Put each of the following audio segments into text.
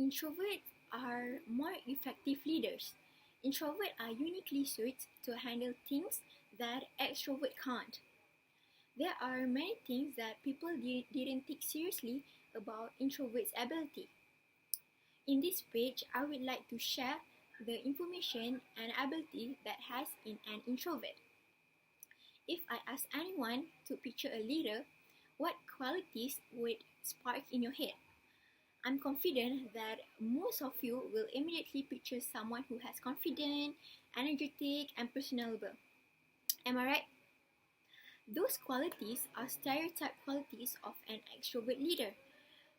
Introverts are more effective leaders. Introverts are uniquely suited to handle things that extroverts can't. There are many things that people didn't take seriously about introverts' ability. In this page, I would like to share the information and ability that has in an introvert. If I ask anyone to picture a leader, what qualities would spark in your head? I'm confident that most of you will immediately picture someone who has confident, energetic, and personable. Am I right? Those qualities are stereotype qualities of an extrovert leader.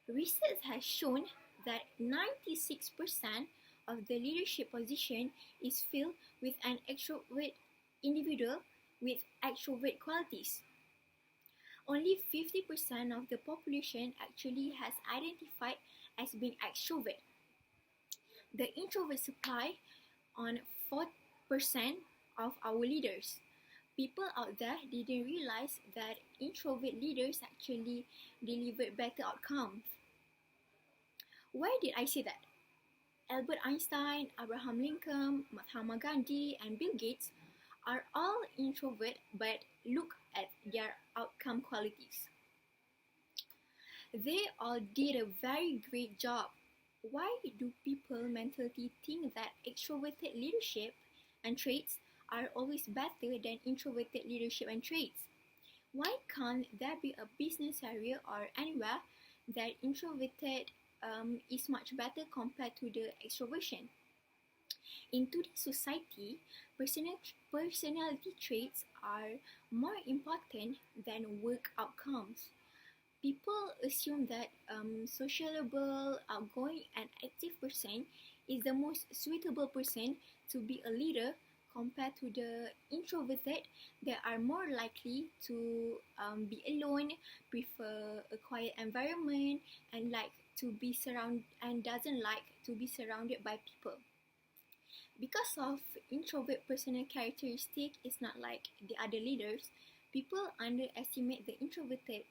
Research has shown that 96% of the leadership position is filled with an extrovert individual with extrovert qualities. Only 50% of the population actually has identified as being extrovert. The introvert supply on 4% of our leaders. People out there didn't realize that introvert leaders actually delivered better outcomes. Why did I say that? Albert Einstein, Abraham Lincoln, Mahatma Gandhi, and Bill Gates are all introvert, but look at their outcome qualities. They all did a very great job. Why do people mentally think that extroverted leadership and traits are always better than introverted leadership and traits? Why can't there be a business area or anywhere that introverted is much better compared to the extroversion? In today's society, personality traits are more important than work outcomes. People assume that sociable, outgoing, and active person is the most suitable person to be a leader compared to the introverted that are more likely to be alone, prefer a quiet environment, and doesn't like to be surrounded by people. Because of introvert personal characteristic is not like the other leaders, people underestimate the introverted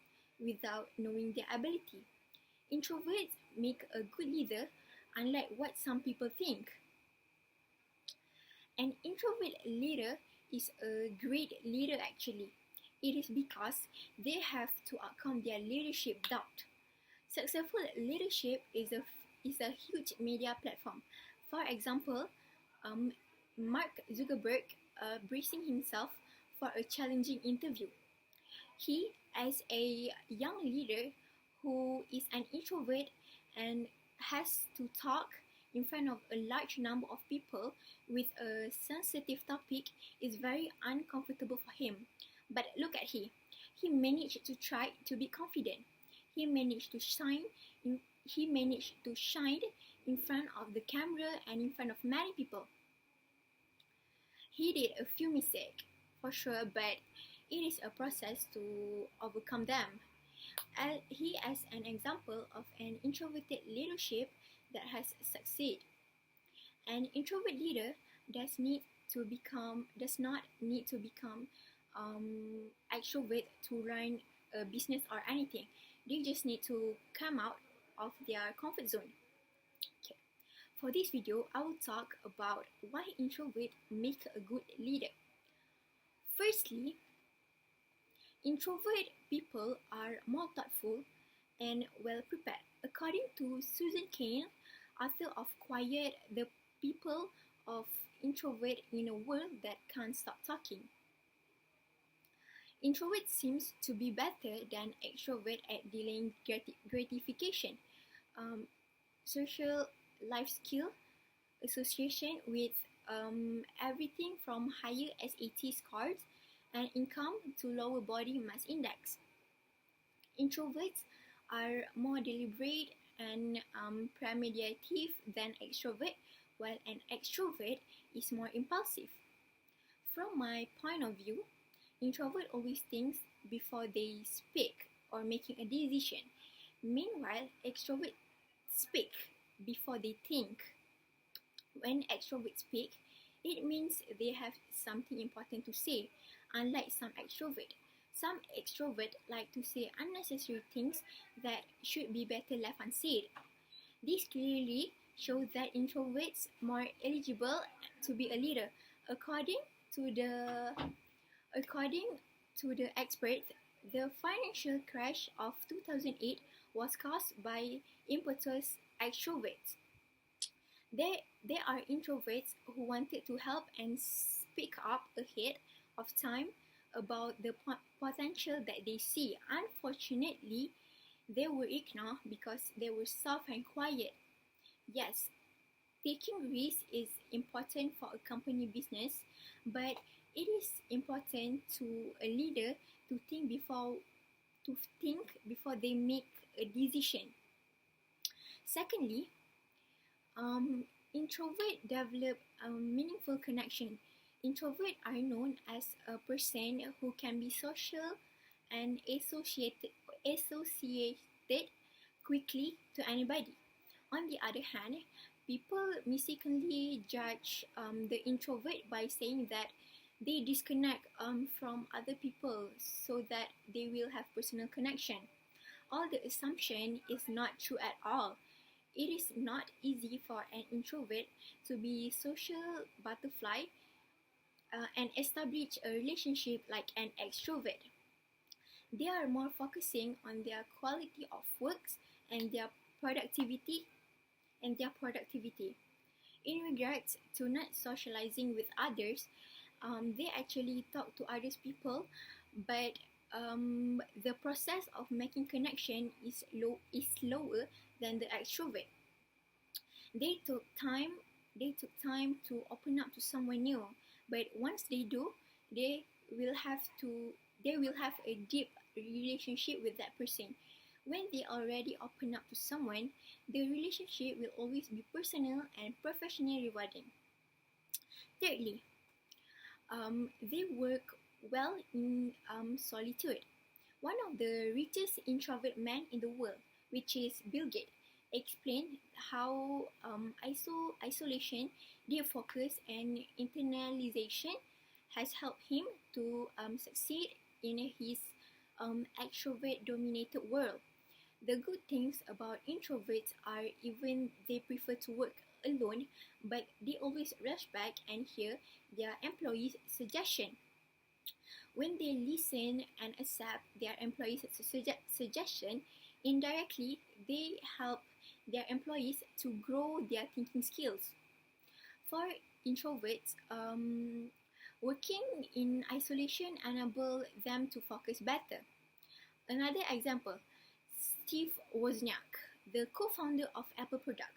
without knowing their ability. Introverts make a good leader, unlike what some people think. An introvert leader is a great leader actually. It is because they have to overcome their leadership doubt. Successful leadership is a huge media platform. For example, Mark Zuckerberg bracing himself for a challenging interview. He, as a young leader who is an introvert and has to talk in front of a large number of people with a sensitive topic, is very uncomfortable for him. But look at him. He managed to try to be confident. He managed to shine in front of the camera and in front of many people. He did a few mistakes, for sure, but it is a process to overcome them. He is an example of an introverted leadership that has succeeded. An introvert leader does not need to become extrovert to run a business or anything. They just need to come out of their comfort zone. Okay. For this video, I will talk about why introverts make a good leader. Firstly, introvert people are more thoughtful and well prepared. According to Susan Cain, author of Quiet, the People of Introvert in a World That Can't Stop Talking. Introvert seems to be better than extrovert at delaying gratification. Social life skill association with everything from higher SAT scores and income to lower body mass index. Introverts are more deliberate and premeditative than extrovert, while an extrovert is more impulsive. From my point of view, introvert always thinks before they speak or making a decision. Meanwhile, extroverts speak before they think. When extroverts speak, it means they have something important to say, unlike some extroverts. Some extroverts like to say unnecessary things that should be better left unsaid. This clearly shows that introverts more eligible to be a leader. According to the according to the experts, the financial crash of 2008 was caused by impetuous extroverts. There are introverts who wanted to help and speak up ahead of time about the potential that they see. Unfortunately, they were ignored because they were soft and quiet. Yes, taking risks is important for a company business, but it is important to a leader to think before they make a decision. Secondly, um, introvert develop a meaningful connection. Introverts are known as a person who can be social and associated quickly to anybody. On the other hand, people mistakenly judge the introvert by saying that they disconnect from other people so that they will have personal connection. All the assumption is not true at all. It is not easy for an introvert to be social butterfly and establish a relationship like an extrovert. They are more focusing on their quality of works and their productivity productivity. In regards to not socializing with others, they actually talk to other people, but the process of making connection is slower than the extrovert. They took time. They took time to open up to someone new, but once they do, they will have to. They will have a deep relationship with that person. When they already open up to someone, the relationship will always be personal and professionally rewarding. Thirdly, they work well in solitude. One of the richest introvert men in the world, which is Bill Gates, explained how isolation, deep focus, and internalization has helped him to succeed in his extrovert-dominated world. The good things about introverts are even they prefer to work alone, but they always respect and hear their employees' suggestion. When they listen and accept their employees' suggestion, indirectly they help their employees to grow their thinking skills. For introverts, working in isolation enables them to focus better. Another example, Steve Wozniak, the co-founder of Apple product,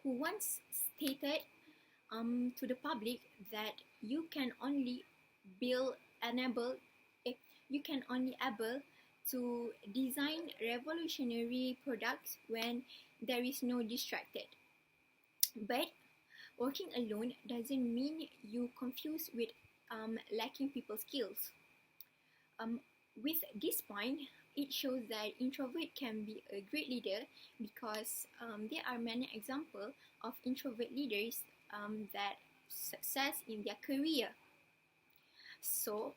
who once stated to the public that build enable you can only able to design revolutionary products when there is no distracted. But working alone doesn't mean you confuse with lacking people skills. Um, with this point, it shows that introvert can be a great leader because there are many examples of introvert leaders that success in their career. So,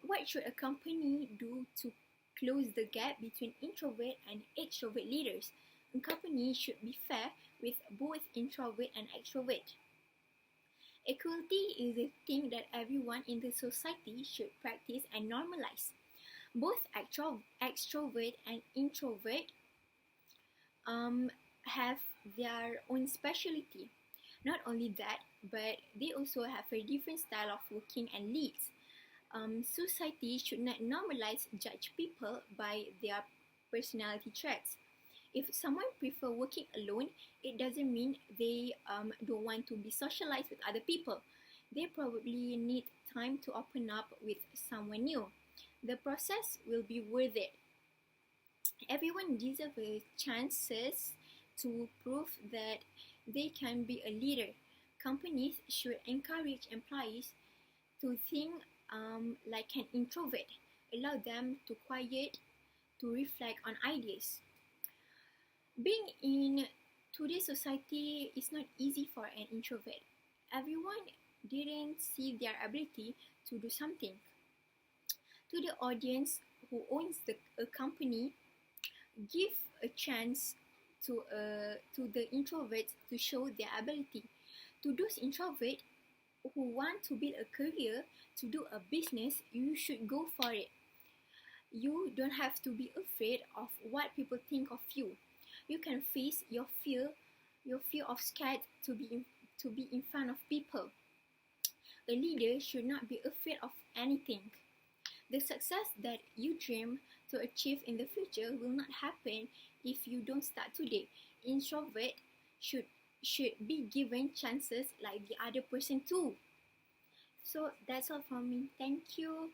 what should a company do to close the gap between introvert and extrovert leaders? A company should be fair with both introvert and extrovert. Equality is a thing that everyone in the society should practice and normalize. Both extrovert and introvert have their own specialty. Not only that, but they also have a different style of working and leads. Society should not normalize judge people by their personality traits. If someone prefer working alone, it doesn't mean they don't want to be socialized with other people. They probably need time to open up with someone new. The process will be worth it. Everyone deserves a chances to prove that they can be a leader. Companies should encourage employees to think like an introvert, allow them to quiet, to reflect on ideas. Being in today's society is not easy for an introvert. Everyone didn't see their ability to do something. To the audience who owns a company, give a chance to the introverts to show their ability. To those introverts who want to build a career, to do a business, you should go for it. You don't have to be afraid of what people think of you. You can face your fear of scared to be in front of people. A leader should not be afraid of anything. The success that you dream to achieve in the future will not happen if you don't start today. Introvert should be given chances like the other person too. So that's all from me. Thank you.